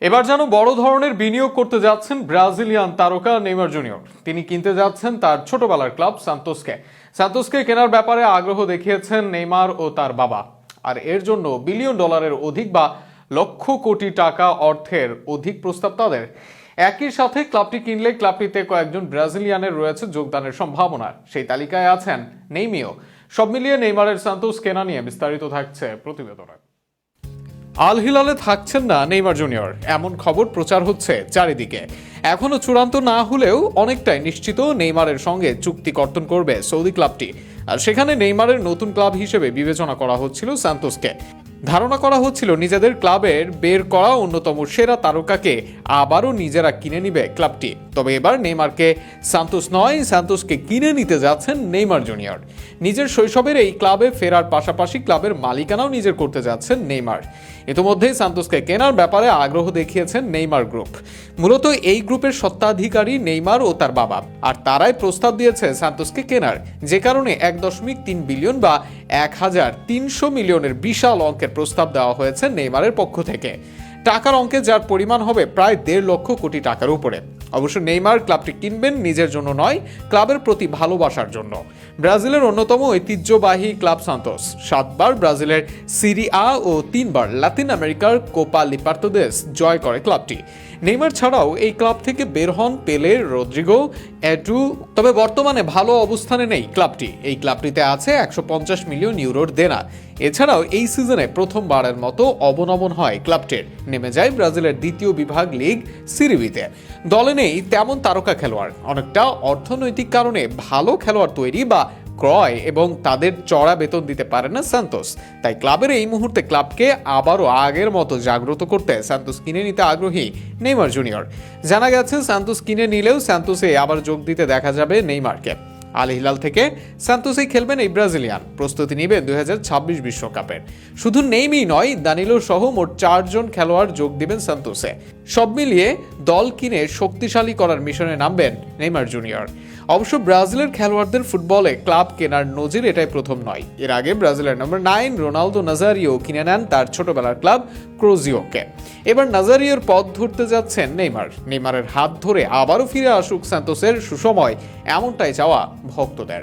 এবার যেন বড় ধরনের বিনিয়োগ করতে যাচ্ছেন ব্রাজিলিয়ান তারকা নেইমার জুনিয়র। তিনি কিনতে যাচ্ছেন তার ছোটবেলার ক্লাব সান্তোসকে কেনার ব্যাপারে আগ্রহ দেখিয়েছেন নেইমার ও তার বাবা। আর এর জন্য বিলিয়ন ডলারের অধিক বা লক্ষ কোটি টাকা অর্থের অধিক প্রস্তাব তাদের। একই সাথে ক্লাবটি কিনলে ক্লাবটিতে কয়েকজন ব্রাজিলিয়ানের রয়েছে যোগদানের সম্ভাবনা। সেই তালিকায় আছেন নেইমিও। সব মিলিয়ে নেইমারের সান্তোস কেনা নিয়ে বিস্তারিত থাকছে প্রতিবেদনে। আল হিলালে থাকছেন না নেইমার জুনিয়র, এমন খবর প্রচার হচ্ছে চারিদিকে। এখনো চূড়ান্ত না হলেও অনেকটাই নিশ্চিত নেইমারের সঙ্গে চুক্তি কর্তন করবে সৌদি ক্লাবটি। আর সেখানে নেইমারের নতুন ক্লাব হিসেবে বিবেচনা করা হচ্ছিল সান্তোসকে। ধারণা করা হচ্ছিল নিজেদের ক্লাবের বের করা অন্যতম সেরা তারকাকে আবারও নিজেরা কিনে নিবে ক্লাবটি। তবে এবার নেইমারকে সান্তোস নয়, সান্তোসকে কিনে নিতে যাচ্ছেন নেইমার জুনিয়র। নিজের শৈশবের এই ক্লাবে ফেরার পাশাপাশি ক্লাবের মালিকানাও নিজের করতে যাচ্ছেন নেইমার। ইতিমধ্যেই সান্তোসকে কেনার ব্যাপারে আগ্রহ দেখিয়েছেন নেইমার গ্রুপ। মূলত এই গ্রুপের স্বত্বাধিকারী নেইমার ও তার বাবা, আর তারাই প্রস্তাব দিয়েছে সান্তোসকে কেনার, যে কারণে 1.3 বিলিয়ন বা 1,300 মিলিয়নের বিশাল অঙ্কের প্রস্তাব দেওয়া হয়েছে নেইমারের পক্ষ থেকে। টাকার অঙ্কে যার পরিমাণ হবে প্রায় 1.5 লক্ষ কোটি টাকার উপরে। অবশ্য নেইমার ক্লাবটি কিনবেন নিজের জন্য নয়, ক্লাবের প্রতি ভালোবাসার জন্য। ব্রাজিলের অন্যতম ঐতিহ্যবাহী ক্লাব সান্তোস 7 বার ব্রাজিলের সিরি আ ও 3 বার লাতিন আমেরিকার কোপা লিপার্তাদোস জয় করে ক্লাবটি। নেইমার ছাড়াও এই ক্লাব থেকে বের হন পেলে, রদ্রিগো, এডু। তবে বর্তমানে ভালো অবস্থানে নেই ক্লাবটি। এই ক্লাবটিতে আছে 150 মিলিয়ন ইউরোর দেনা। এছাড়াও এই সিজনে প্রথমবারের মতো অবনমন হয় ক্লাবটির, নেমে যায় ব্রাজিলের দ্বিতীয় বিভাগ লিগ সিরিবিতে। দলে নেই তেমন তারকা খেলোয়াড়, অনেকটা অর্থনৈতিক কারণে ভালো খেলোয়াড় তৈরি বা ক্রয় এবং তাদের চড়া বেতন দিতে পারে না সান্তোস। তাই ক্লাবের এই মুহূর্তে ক্লাবকে আবারও আগের মতো জাগ্রত করতে সান্তোস কিনে নিতে আগ্রহী নেইমার জুনিয়র। জানা গেছে সান্তোস কিনে নিলেও সান্তোসে আবার যোগ দিতে দেখা যাবে নেইমারকে। আল হিলাল থেকে সান্তোসেই খেলবেন এই ব্রাজিলিয়ান, প্রস্তুতি নেবেন 2026 বিশ্বকাপের। শুধু নেইমি নয়, দানিলো সহ মোট 4 জন খেলোয়াড় যোগ দিবেন সান্তোসে। সব মিলিয়ে দল কিনে শক্তিশালী করার মিশনে নামবেন নেইমার জুনিয়র। অবশ্য ব্রাজিলের খেলোয়াড়দের ফুটবলে ক্লাব কেনার নজির এটাই প্রথম নয়। এর আগে ব্রাজিলের নম্বর 9 রোনালদো নাজারিও কিনে নেন তার ছোটবেলার ক্লাব ক্রোজিওকে। এবার নাজারিওর পথ ধরতে যাচ্ছেন নেইমারের হাত ধরে আবারও ফিরে আসুক সান্তোসের সুসময়, এমনটাই চাওয়া ভক্তদের।